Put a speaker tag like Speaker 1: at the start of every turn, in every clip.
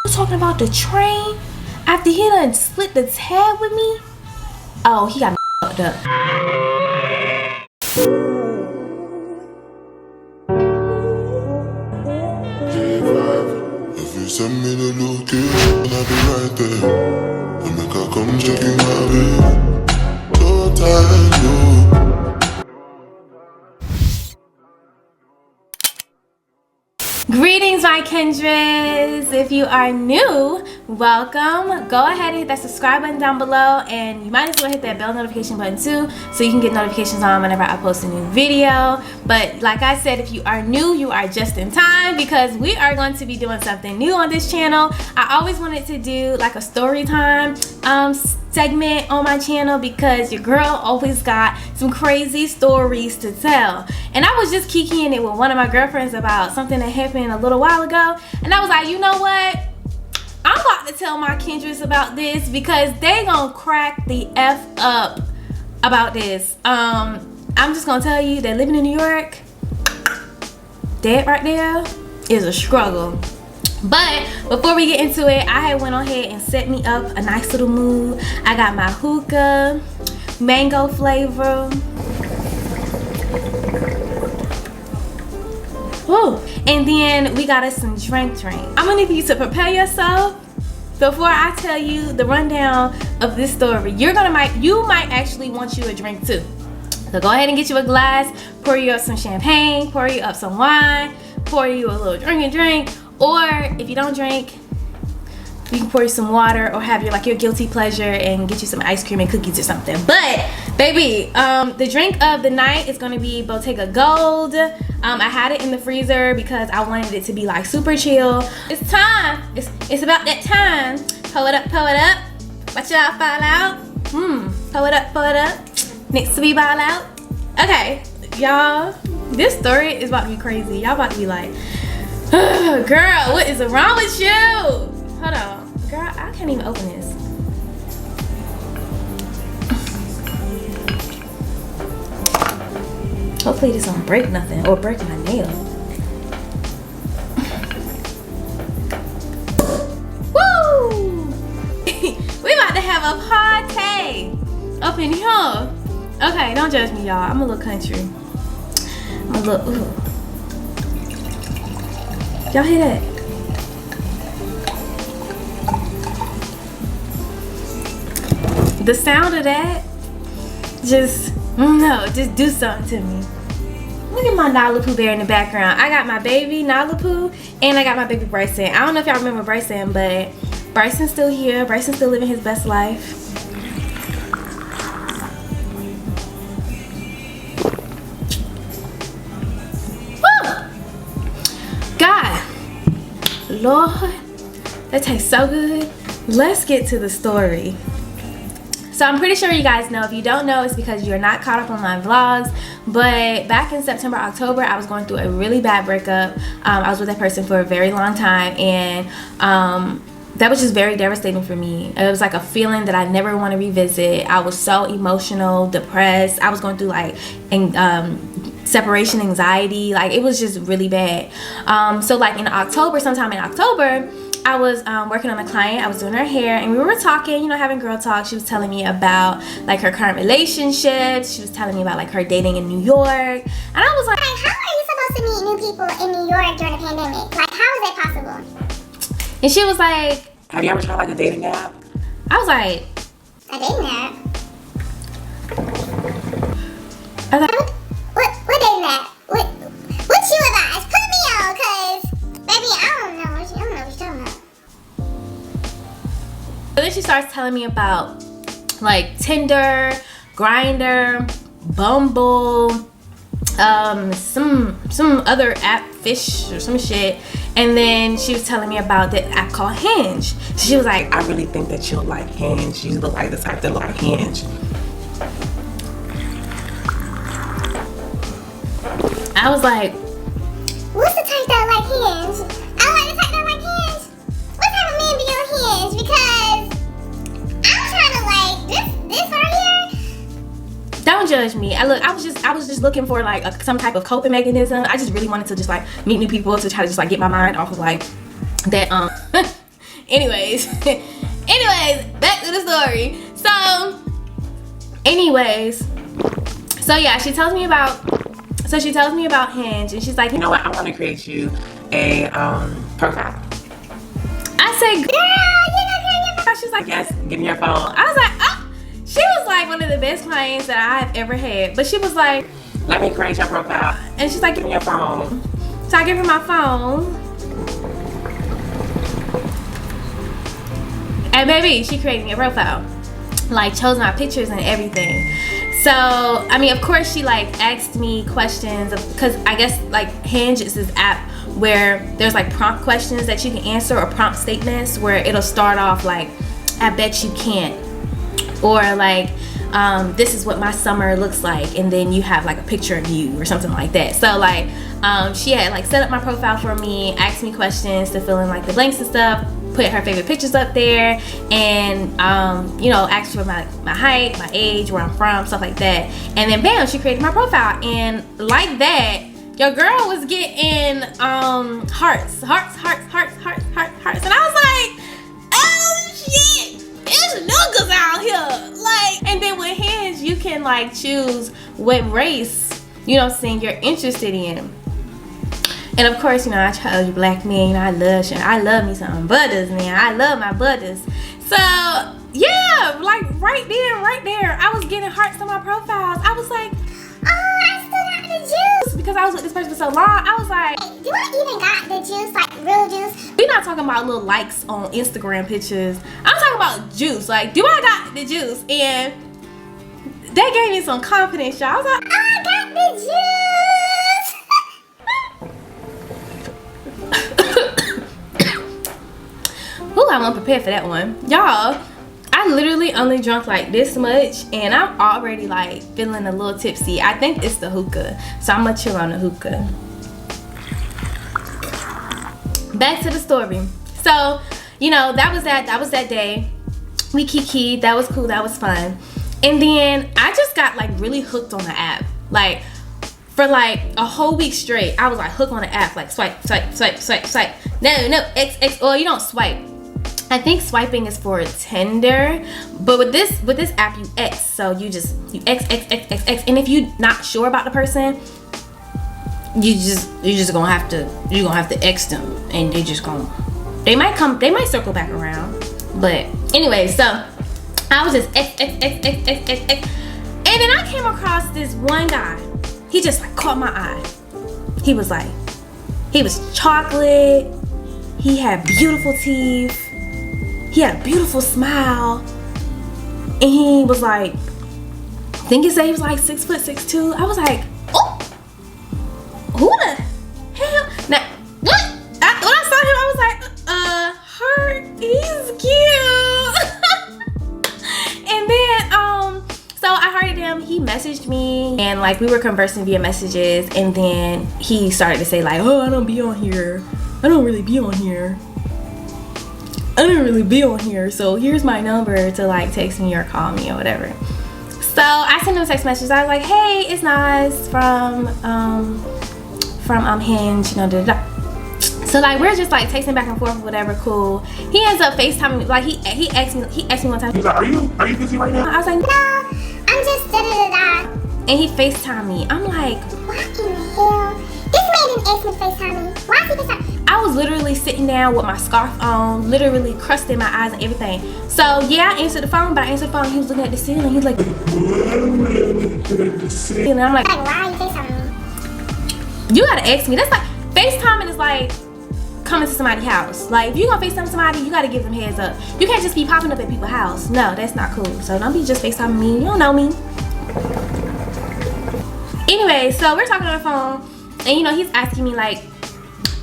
Speaker 1: talking about the train after he done split the tab with me. Oh, he got me fucked up.
Speaker 2: If you send me the location, I'll be right there. I make her come check in my bed. So tired, no.
Speaker 1: Greetings, my kindreds. If you are new, welcome. Go ahead and hit that subscribe button down below, and you might as well hit that bell notification button too, so you can get notifications on whenever I post a new video. But like I said, if you are new, you are just in time, because we are going to be doing something new on this channel. I always wanted to do like a story time segment on my channel, because your girl always got some crazy stories to tell. And I was just kikiing it with one of my girlfriends about something that happened a little while ago, and I was like, you know what, I'm about to tell my kindreds about this, because they gonna crack the F up about this. I'm just gonna tell you that living in New York, that right there is a struggle. But before we get into it, I had went on ahead and set me up a nice little mood. I got my hookah, mango flavor. Woo. And then we got us some drink. I'm gonna need you to prepare yourself before I tell you the rundown of this story. You might actually want you a drink too. So go ahead and get you a glass, pour you up some champagne, pour you up some wine, pour you a little drink. Or if you don't drink, you can pour you some water, or have your guilty pleasure and get you some ice cream and cookies or something. But baby, the drink of the night is gonna be Bottega Gold. I had it in the freezer because I wanted it to be like super chill. It's time. It's about that time. Pull it up. Watch y'all fall out. Pull it up. Next to be ball out. Okay, y'all. This story is about to be crazy. Y'all about to be like, girl, what is wrong with you? Hold on, girl, I can't even open this. Hopefully this don't break nothing or break my nail. Woo! We about to have a party up in here. Okay, don't judge me, y'all. I'm a little country. I'm a little, ooh. Y'all hear that? The sound of that just do something to me. Look at my Nala Poo bear in the background. I got my baby Nala Poo, and I got my baby Bryson. I don't know if y'all remember Bryson, but Bryson's still here. Bryson's still living his best life. Lord, that tastes so good. Let's get to the story. So I'm pretty sure you guys know. If you don't know, it's because you're not caught up on my vlogs. But back in September, October, I was going through a really bad breakup. I was with that person for a very long time, and that was just very devastating for me. It was like a feeling that I never want to revisit. I was so emotional, depressed. I was going through like separation anxiety. Like, it was just really bad. So like sometime in October, I was working on a client. I was doing her hair, and we were talking, you know, having girl talk. She was telling me about like her current relationships. She was telling me about like her dating in New York, and I was like,
Speaker 3: how are you supposed to meet new people in New York during a pandemic? Like, how is that possible?
Speaker 1: And she was like,
Speaker 4: have you ever tried like a dating app?
Speaker 1: I was like,
Speaker 3: a dating app?
Speaker 1: I was like,
Speaker 3: what dating app? What you advise? Put me on, cause baby, I don't know what you're talking about.
Speaker 1: So then she starts telling me about like Tinder, Grindr, Bumble, some other app, Fish or some shit. And then she was telling me about the app called Hinge. So she was like,
Speaker 4: I really think that you'll like Hinge. You look like the type that like Hinge.
Speaker 1: I was like,
Speaker 3: what's the type that like Hinge? I like the type that like Hinge. What type of men be on Hinge? Because I'm trying to like this right here.
Speaker 1: don't judge me. I was just looking for like some type of coping mechanism. I just really wanted to just like meet new people to try to just like get my mind off of like that Anyways, back to the story. So yeah, she tells me about Hinge, and she's like,
Speaker 4: You know what? I want to create you a profile.
Speaker 1: I say, girl, you're not creating your profile. She's like,
Speaker 4: Yes, give me your phone.
Speaker 1: I was like, oh. She was like one of the best clients that I have ever had. But she was like,
Speaker 4: Let me create your profile.
Speaker 1: and she's like,
Speaker 4: Give me your phone.
Speaker 1: so I give her my phone. And baby, she created me a profile. Like, chose my pictures and everything. So, I mean, of course, she like asked me questions because I guess like Hinge is this app where there's like prompt questions that you can answer, or prompt statements where it'll start off like, I bet you can't, or like, this is what my summer looks like, and then you have like a picture of you or something like that. So like, she had like set up my profile for me, asked me questions to fill in like the blanks and stuff, put her favorite pictures up there, and you know, asked for my height, my age, where I'm from, stuff like that. And then bam, she created my profile, and like that, your girl was getting hearts, and I was like, oh shit, there's niggas out here. Like, and then with Hinge, you can like choose what race, you know what I'm saying, you're interested in. And of course, you know, I chose black men. You know, I love me some butters, man. I love my butters. So yeah, like right there, I was getting hearts on my profiles. I was like, oh, I still got the juice. Because I was with this person for so long, I was like,
Speaker 3: Do I even got the juice, like real juice?
Speaker 1: we're not talking about little likes on Instagram pictures. I'm talking about juice. Like, do I got the juice? And that gave me some confidence, y'all. I was like,
Speaker 3: I got the juice.
Speaker 1: ooh, I wasn't prepared for that one. Y'all, I literally only drunk like this much, and I'm already like feeling a little tipsy. I think it's the hookah, so I'm gonna chill on the hookah. Back to the story. So, you know, that was that day. We kikied, that was cool, that was fun. And then I just got like really hooked on the app. Like, for like a whole week straight, I was like hooked on the app, like swipe. No, X, or you don't swipe. I think swiping is for Tinder, but with this app, you X. So you X, and if you're not sure about the person, you're just gonna have to X them, and they might circle back around. But anyway, so I was just X, and then I came across this one guy. He just like caught my eye. He was chocolate. He had beautiful teeth. He had a beautiful smile. And he was like, I think he said he was like 6'6'2". I was like, oh, who the hell? Now, what? When I saw him, I was like, he's cute. And then, so I hearted him. He messaged me, and like we were conversing via messages, and then he started to say like, oh, I don't really be on here, so here's my number to like text me or call me or whatever. So I sent him a text message. I was like, hey, it's Nas from Hinge, you know, So like we're just like texting back and forth, whatever, cool. He ends up FaceTiming, like he asked me one time.
Speaker 4: He's like, are you busy right now?
Speaker 1: I was like,
Speaker 3: No, I'm just da-da-da-da.
Speaker 1: and he FaceTimed me. I'm like,
Speaker 3: What in the hell? This man didn't ask me to FaceTime me. Why is he FaceTime?
Speaker 1: I was literally sitting down with my scarf on, literally crusting my eyes and everything. So yeah, I answered the phone, but I answered the phone, he was looking at the ceiling. He was like, and I'm like,
Speaker 3: Like, why are you FaceTiming me?
Speaker 1: you gotta ask me. That's like, FaceTiming is like coming to somebody's house. Like, if you gonna FaceTime somebody, you gotta give them heads up. You can't just be popping up at people's house. No, that's not cool. So don't be just FaceTiming me. You don't know me. Anyway, so we're talking on the phone, and you know, he's asking me like,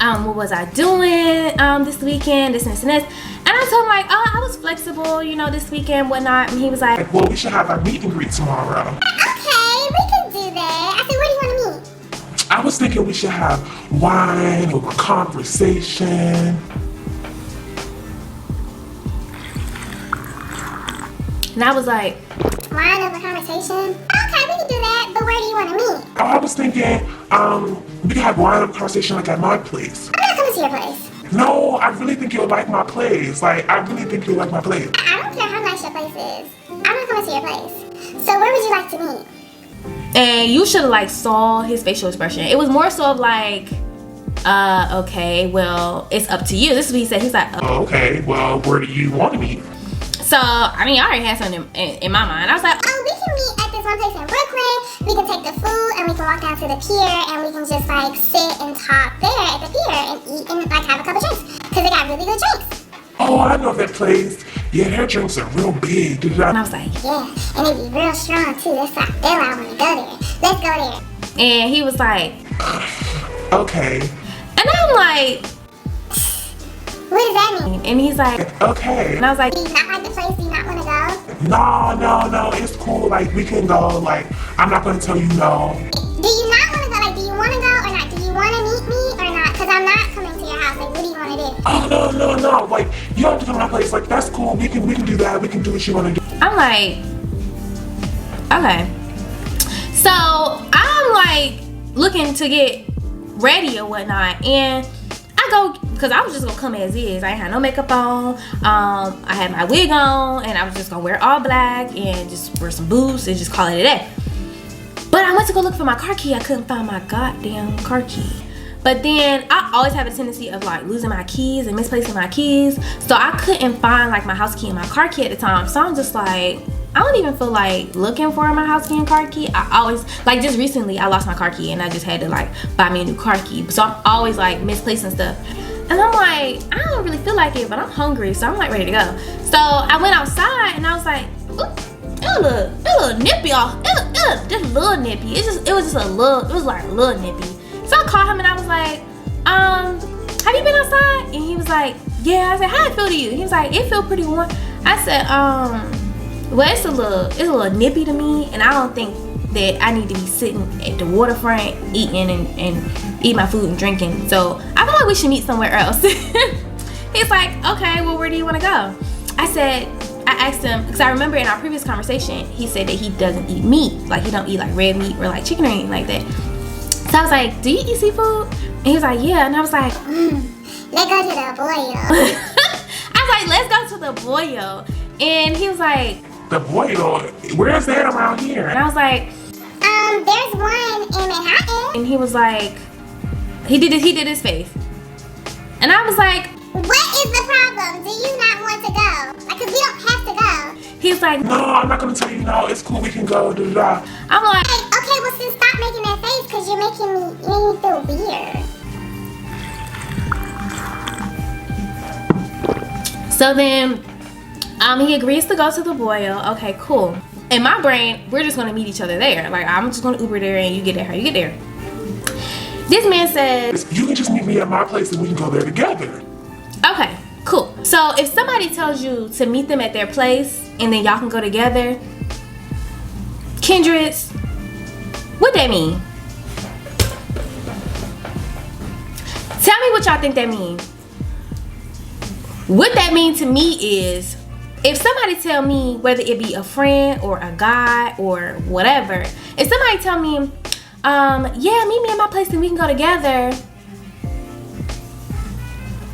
Speaker 1: what was I doing this weekend, this and this and this. And I told him like, oh, I was flexible, you know, this weekend, whatnot. And he was like,
Speaker 4: Well, we should have our meet and greet tomorrow.
Speaker 3: Okay, we can do that. I said, where do you want to meet?
Speaker 4: I was thinking we should have wine or conversation.
Speaker 1: and I was like,
Speaker 3: Line of a conversation? Okay, we can do that, but where do you want to meet?
Speaker 4: I was thinking, we could have wine or conversation like at my place.
Speaker 3: I'm not coming to your place.
Speaker 4: No, I really think you'll like my place. Like, I really think you'll like my place.
Speaker 3: I don't care how nice your place is. I'm not coming to your place. So where would you like to meet?
Speaker 1: And you should have like saw his facial expression. It was more so of like, okay, well, it's up to you. This is what he said. He's like,
Speaker 4: Okay, well, where do you want to meet?
Speaker 1: So, I mean, I already had something in my mind. I was like,
Speaker 3: We can meet at this one place in Brooklyn. We can take the food and we can walk down to the pier and we can just like sit and talk there at the pier and eat and like have a couple drinks. Because they got really good drinks.
Speaker 4: Oh, I know that place. Yeah, their drinks are real big.
Speaker 1: and I was like,
Speaker 3: Yeah, and they be real strong too. That's why I want to go there. Let's go there.
Speaker 1: and he was like,
Speaker 4: Okay.
Speaker 1: and I'm like,
Speaker 3: What does that mean?
Speaker 1: and he's like,
Speaker 4: Okay.
Speaker 1: and I was like,
Speaker 3: Do you not like the place? Do you not want to go?
Speaker 4: No, it's cool. Like, we can go. Like, I'm not gonna tell you no.
Speaker 3: Do you not want to go? Like, do you want to go or not? Do you want to meet me or not? Because I'm not coming to your house. Like, what do you want to do?
Speaker 4: Oh, no. Like, you don't have to come to my place. Like, that's cool. We can do that. We can do what you want to do.
Speaker 1: I'm like, okay. So I'm like looking to get ready or whatnot, and I go because I was just gonna come as is. I ain't had no makeup on. I had my wig on, and I was just gonna wear all black and just wear some boots and just call it a day. But I went to go look for my car key. I couldn't find my goddamn car key. But then I always have a tendency of like losing my keys and misplacing my keys. So I couldn't find like my house key and my car key at the time. So I'm just like, I don't even feel like looking for my house key and car key. I always, like just recently I lost my car key and I just had to like buy me a new car key. So I'm always like misplacing stuff. And I'm like, I don't really feel like it, but I'm hungry. So I'm like ready to go. So I went outside and I was like, ooh, it was a little nippy off. Just a little nippy. It was like a little nippy. So I called him and I was like, have you been outside? And he was like, yeah. I said, how it feel to you? He was like, it feel pretty warm. I said, well, it's a little nippy to me, and I don't think that I need to be sitting at the waterfront eating and eat my food and drinking. So I feel like we should meet somewhere else. He's like, okay, well, where do you want to go? I asked him, because I remember in our previous conversation, he said that he doesn't eat meat. Like, he don't eat like red meat or like chicken or anything like that. So I was like, do you eat seafood? And he was like, yeah. And I was like,
Speaker 3: Let's go to the boyo.
Speaker 1: I was like, let's go to the boyo. And he was like,
Speaker 4: The boyo, where's that around here?
Speaker 1: and I was like,
Speaker 3: There's one in Manhattan.
Speaker 1: and he was like, he did his face. And I was like,
Speaker 3: What is the problem? Do you not want to go? Like, 'cause we don't have to go.
Speaker 1: he was like,
Speaker 4: No, I'm not gonna tell you no. It's cool. We can go. Da-da-da.
Speaker 1: I'm like,
Speaker 3: Like, okay, well, then stop making that face because you're making me feel weird.
Speaker 1: so then he agrees to go to the boyo. Okay, cool. In my brain, we're just gonna meet each other there. Like, I'm just gonna Uber there and you get there how you get there. This man says,
Speaker 4: You can just meet me at my place and we can go there together.
Speaker 1: okay, cool. So if somebody tells you to meet them at their place and then y'all can go together, kindreds, what that mean? Tell me what y'all think that mean. What that mean to me is, if somebody tell me, whether it be a friend or a guy or whatever, if somebody tell me, yeah, meet me at my place and we can go together,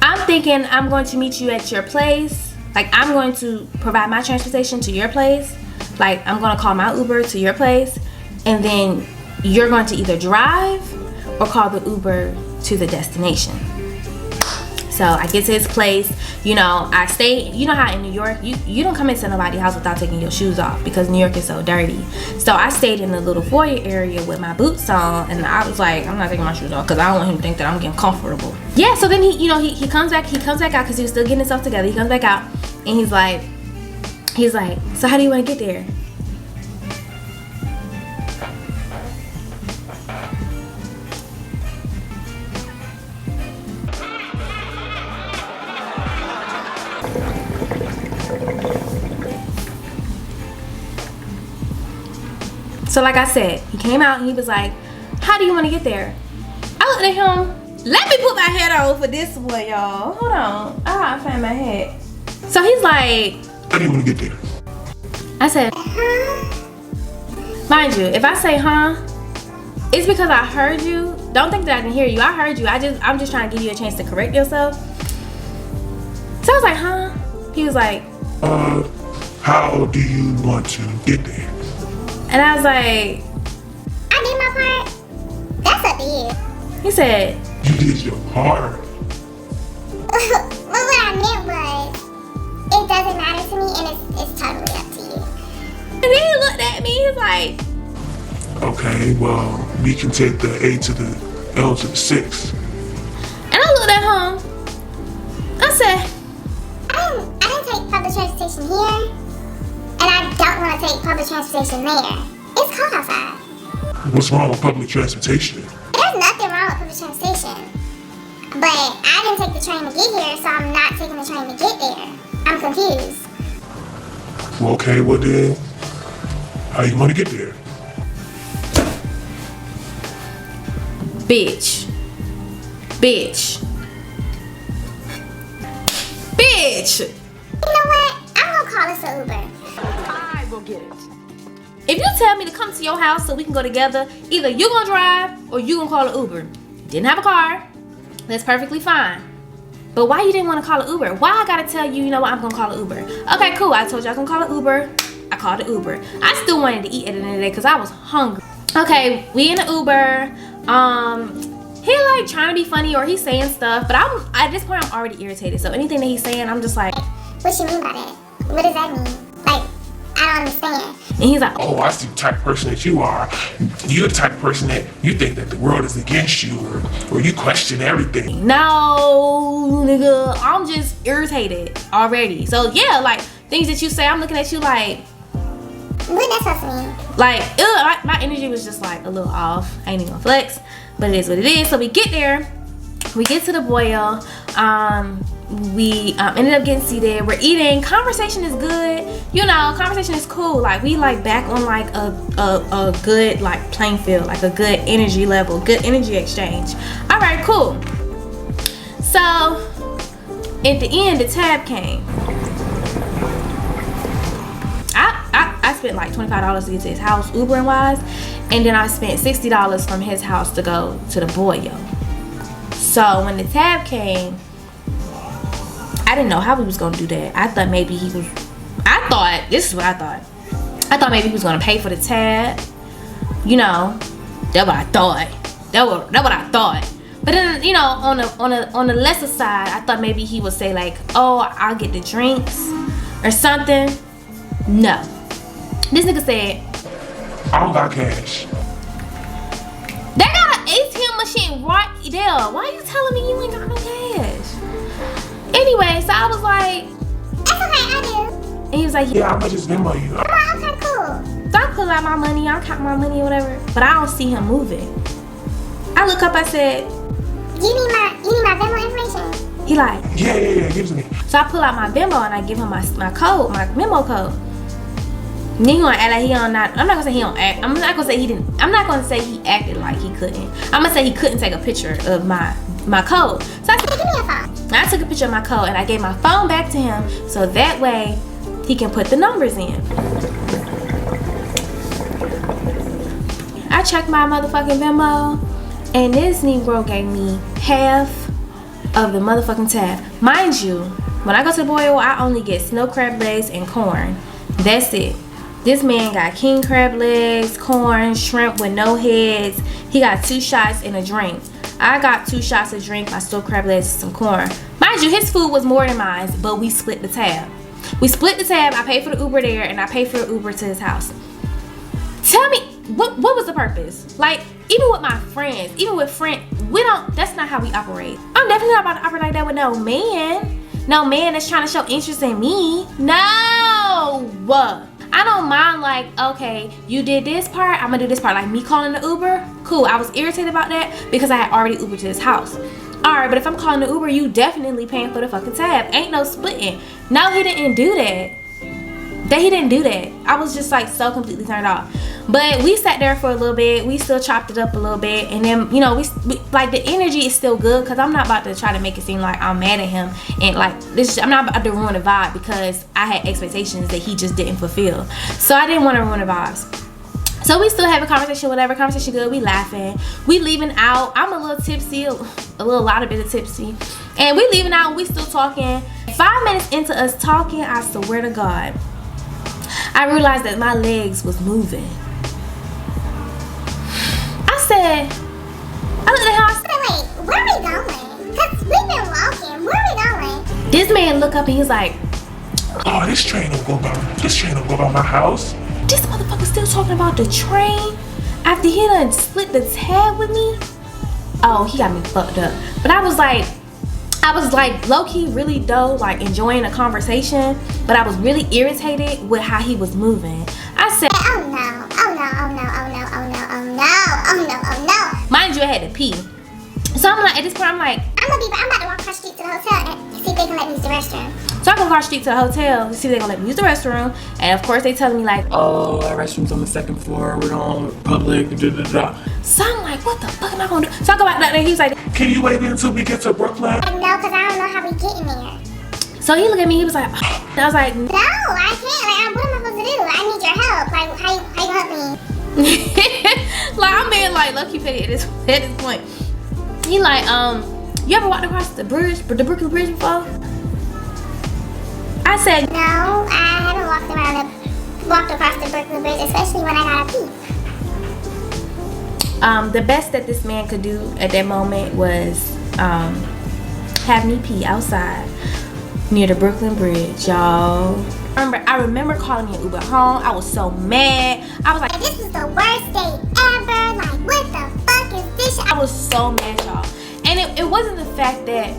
Speaker 1: I'm thinking I'm going to meet you at your place. Like, I'm going to provide my transportation to your place. Like, I'm going to call my Uber to your place, and then you're going to either drive or call the Uber to the destination. So I get to his place, you know, I stay, you know how in New York, you don't come into nobody's house without taking your shoes off because New York is so dirty. So I stayed in the little foyer area with my boots on, and I was like, I'm not taking my shoes off because I don't want him to think that I'm getting comfortable. Yeah, so then he comes back out because he was still getting himself together. He comes back out and he's like, so how do you want to get there? So like I said, he came out and he was like, how do you want to get there? I looked at him. Let me put my head on for this one, y'all. Hold on. I find my head. So he's like,
Speaker 4: How do you want to get there?
Speaker 1: I said, mind you, if I say it's because I heard you. Don't think that I didn't hear you. I heard you. I'm just trying to give you a chance to correct yourself. So I was like, huh? He was like,
Speaker 4: how do you want to get there?
Speaker 1: and I was like,
Speaker 3: I did my part. That's up to you.
Speaker 1: he said,
Speaker 4: You did your part.
Speaker 3: Well, what I meant was, it doesn't matter to me, and it's totally up to you.
Speaker 1: and then he looked at me, he's like,
Speaker 4: Okay, well, we can take the A to the L to the 6.
Speaker 1: and I looked at him. I said,
Speaker 3: I didn't take public transportation here, and I don't want to take public transportation there. It's cold outside.
Speaker 4: What's wrong with public transportation?
Speaker 3: There's nothing wrong with public transportation. But I didn't take the train to get here, so I'm not taking the train to get there. I'm confused.
Speaker 4: Well, okay, well then, how you want to get there?
Speaker 1: bitch. Bitch. Bitch.
Speaker 3: You know what? I'm gonna call us an Uber.
Speaker 1: I will get it. If you tell me to come to your house so we can go together, either you gonna drive or you gonna call an Uber. Didn't have a car. That's perfectly fine. But why you didn't want to call an Uber? Why I gotta tell you, you know what, I'm gonna call an Uber. Okay, cool. I told you I was gonna call an Uber. I called an Uber. I still wanted to eat at the end of the day because I was hungry. Okay, we in an Uber. He like trying to be funny or he's saying stuff, but at this point I'm already irritated. So anything that he's saying, I'm just like,
Speaker 3: What you mean by that? What does that mean? Like, I don't understand.
Speaker 1: and he's like,
Speaker 4: Oh, I see the type of person that you are. You're the type of person that you think that the world is against you, or you question everything.
Speaker 1: no, nigga, I'm just irritated already. So yeah, like things that you say, I'm looking at you like
Speaker 3: What that's supposed to mean?
Speaker 1: my energy was just like a little off. I ain't even gonna flex, but it is what it is. So we get there, we get to the boil. We ended up getting seated. We're eating. Conversation is good. You know, conversation is cool. Like we like back on like a good like playing field, like a good energy level, good energy exchange. All right, cool. So at the end, the tab came. I spent like $25 to get to his house, Uber and wise, and then I spent $60 from his house to go to the boyo. So when the tab came, I didn't know how he was gonna do that. I thought maybe he was. This is what I thought. I thought maybe he was gonna pay for the tab. You know, that's what I thought. That's what I thought. But then, you know, on the lesser side, I thought maybe he would say like, "Oh, I'll get the drinks or something." No. This nigga said,
Speaker 4: I don't got cash.
Speaker 1: "They got an ATM machine right there. Why are you telling me you ain't got no cash?" Anyway, so I was like,
Speaker 3: That's okay, I do.
Speaker 1: and he was like,
Speaker 4: Yeah, I'm gonna just Venmo you.
Speaker 3: Oh, okay, cool.
Speaker 1: So I pull out my money, I count my money or whatever, but I don't see him moving. I look up, I said,
Speaker 3: You need my Venmo information?
Speaker 1: he like,
Speaker 4: Yeah, give it to me.
Speaker 1: so I pull out my Venmo and I give him my code, my memo code. And then he gonna act like he don't not, I'm not gonna say he don't act, I'm not gonna say he didn't, I'm not gonna say he acted like he couldn't. I'm gonna say he couldn't take a picture of my code. So I said,
Speaker 3: Give me your phone.
Speaker 1: I took a picture of my code and I gave my phone back to him so that way he can put the numbers in. I checked my motherfucking Venmo and this Negro gave me half of the motherfucking tab. Mind you, when I go to the boil, I only get snow crab legs and corn. That's it. This man got king crab legs, corn, shrimp with no heads. He got 2 shots and a drink. I got 2 shots of drink, my snow crab legs, and some corn. Mind you, his food was more than mine, but we split the tab. We split the tab. I paid for the Uber there, and I paid for the Uber to his house. Tell me, what was the purpose? Like, even with my friends, even with friends, that's not how we operate. I'm definitely not about to operate like that with no man. No man that's trying to show interest in me. No. I don't mind like, okay, you did this part, I'm gonna do this part. Like me calling the Uber, cool. I was irritated about that because I had already Ubered to his house. Alright, but if I'm calling the Uber, you definitely paying for the fucking tab. Ain't no splitting. No, he didn't do that. He didn't do that. I was just like so completely turned off. But we sat there for a little bit. We still chopped it up a little bit. And then, you know, we like the energy is still good because I'm not about to try to make it seem like I'm mad at him. And like, I'm not about to ruin the vibe because I had expectations that he just didn't fulfill. So I didn't want to ruin the vibes. So we still have a conversation, whatever, conversation good, we laughing, we leaving out. I'm a little tipsy, a lot of bit of tipsy, and we leaving out, we still talking. 5 minutes into us talking, I swear to God, I realized that my legs was moving. I looked at him, I said,
Speaker 3: wait, where are we going? Because we've been walking. Where are we going?
Speaker 1: this man look up and he's like,
Speaker 4: Oh, this train don't go by my house.
Speaker 1: this motherfucker still talking about the train after he done split the tab with me. Oh, he got me fucked up. But I was like low-key really though, like enjoying the conversation, but I was really irritated with how he was moving. I said,
Speaker 3: Oh no, oh no, oh no, oh no, oh no, oh no, oh no, oh no.
Speaker 1: mind you, I had to pee. So I'm like, at this point, I'm like,
Speaker 3: I'm about to walk across the street to the hotel and see if they can let me use the restroom.
Speaker 1: so I go across the street to the hotel to see if they're gonna let me use the restroom. And of course they telling me like,
Speaker 5: Oh, our restroom's on the second floor. We're on public. Da, da, da.
Speaker 1: so I'm like, what the fuck am I gonna do? So I go back there and he's like,
Speaker 4: Can you wait until we get to Brooklyn?
Speaker 3: No, because I don't know how we get in there.
Speaker 1: so he looked at me, he was like, and I was like,
Speaker 3: No, I can't. Like, what am I supposed to do? I need your help. Like, how you help me?
Speaker 1: like I'm being like low-key petty at this point. He like, you ever walked across the Brooklyn Bridge before? I said,
Speaker 3: No, I haven't walked across the Brooklyn Bridge, especially when I gotta pee.
Speaker 1: the best that this man could do at that moment was have me pee outside near the Brooklyn Bridge, y'all. I remember calling an Uber home. I was so mad. I was like,
Speaker 3: This is the worst day ever. Like, what the fuck is this?
Speaker 1: I was so mad, y'all. And it wasn't the fact that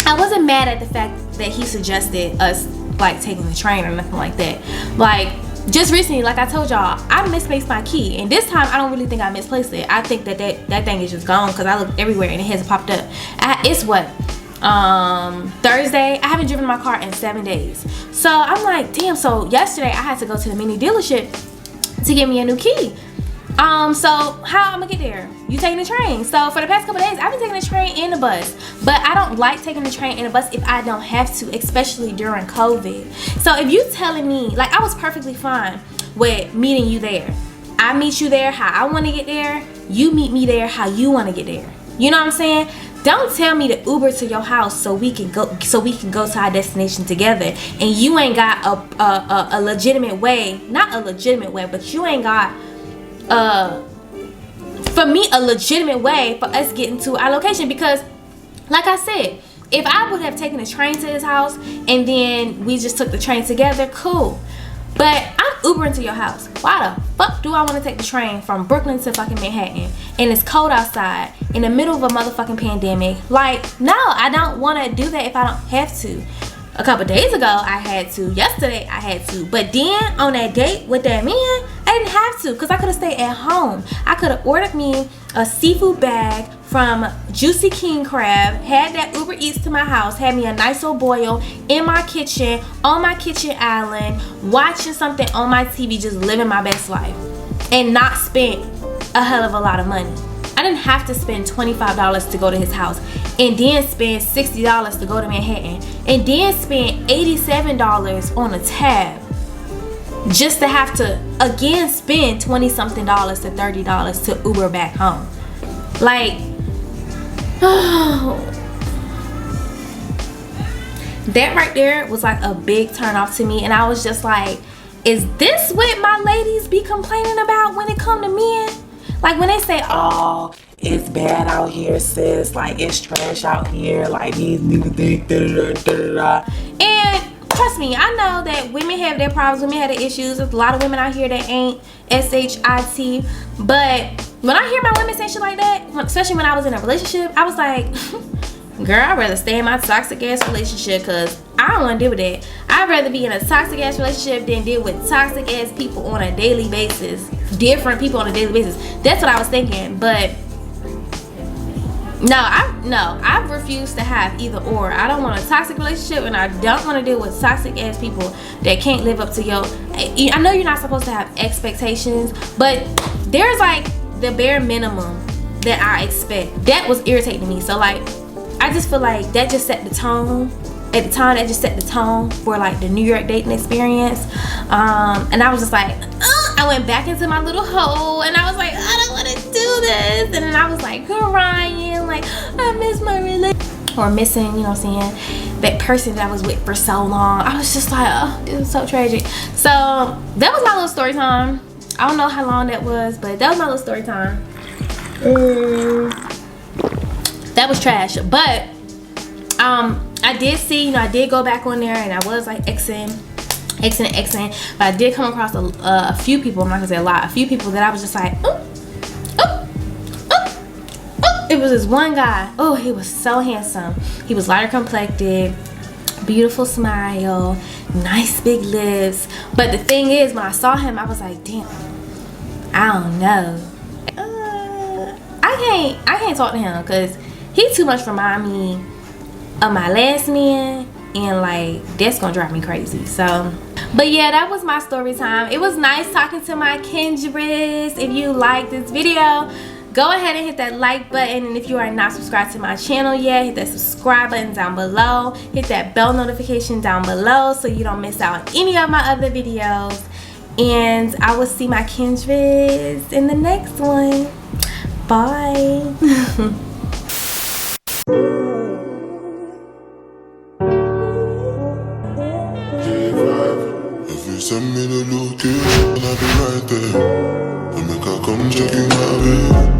Speaker 1: I wasn't mad at the fact that he suggested us like taking the train or nothing like that. Like just recently, like I told y'all, I misplaced my key, and this time I don't really think I misplaced it. I think that thing is just gone because I looked everywhere and it hasn't popped up. It's what, Thursday. I haven't driven my car in 7 days. So I'm like, damn. So yesterday I had to go to the mini dealership to get me a new key. So how I'm gonna get there? You taking the train? So for the past couple days, I've been taking the train and the bus, but I don't like taking the train and the bus if I don't have to, especially during COVID. So if you telling me, like, I was perfectly fine with meeting you there. I meet you there how I want to get there. You meet me there how you want to get there. You know what I'm saying? Don't tell me to Uber to your house so we can go to our destination together, and you ain't got a legitimate way, not a legitimate way, but you ain't got for me a legitimate way for us getting to our location. Because like I said, if I would have taken the train to his house and then we just took the train together, cool. But I'm Ubering to your house. Why the fuck do I want to take the train from Brooklyn to fucking Manhattan and it's cold outside in the middle of a motherfucking pandemic? Like, no, I don't want to do that if I don't have to. A couple days ago I had to, yesterday I had to, but then on that date with that man I didn't have to, because I could have stayed at home. I could have ordered me a seafood bag from Juicy King Crab, had that Uber Eats to my house, had me a nice old boil in my kitchen, on my kitchen island, watching something on my TV, just living my best life, and not spent a hell of a lot of money. I didn't have to spend $25 to go to his house, and then spend $60 to go to Manhattan, and then spend $87 on a tab, just to have to again spend $20-something to $30 to Uber back home. Like, that right there was like a big turn off to me, and I was just like, is this what my ladies be complaining about when it come to men? Like when they say,
Speaker 5: Oh, it's bad out here, sis. Like, it's trash out here. Like, these niggas think da da da da.
Speaker 1: and trust me, I know that women have their problems, women have their issues. There's a lot of women out here that ain't SHIT, but when I hear my women say shit like that, especially when I was in a relationship, I was like, girl, I'd rather stay in my toxic ass relationship, because I don't want to deal with that. I'd rather be in a toxic ass relationship than deal with toxic ass people on a daily basis, different people on a daily basis. That's what I was thinking. But no, I refuse to have either or. I don't want a toxic relationship, and I don't want to deal with toxic ass people that can't live up to your, I know you're not supposed to have expectations, but there's like the bare minimum that I expect. That was irritating me. So like, I just feel like that just set the tone. At the time, that just set the tone for like the New York dating experience. And I was just like, I went back into my little hole and I was like, I don't want to do this. And then I was like crying, like, I miss my relationship. Or missing, you know what I'm saying, that person that I was with for so long. I was just like, oh, it was so tragic. So that was my little story time. I don't know how long that was, but that was my little story time. That was trash. But I did see, you know, I did go back on there and I was like Xing, but I did come across a few people, I'm not gonna say a lot, a few people that I was just like, it was this one guy. Oh, he was so handsome. He was lighter complected, beautiful smile, nice big lips. But the thing is, when I saw him, I was like, damn, I don't know. I can't talk to him because he too much remind me of my last man, and like that's gonna drive me crazy. So, but yeah, that was my story time. It was nice talking to my kindreds. If you like this video, go ahead and hit that like button, and if you are not subscribed to my channel yet, hit that subscribe button down below. Hit that bell notification down below so you don't miss out on any of my other videos. And I will see my kindreds in the next one. Bye.
Speaker 2: If you send me the location, I'll be right there. I make her come check in my bed.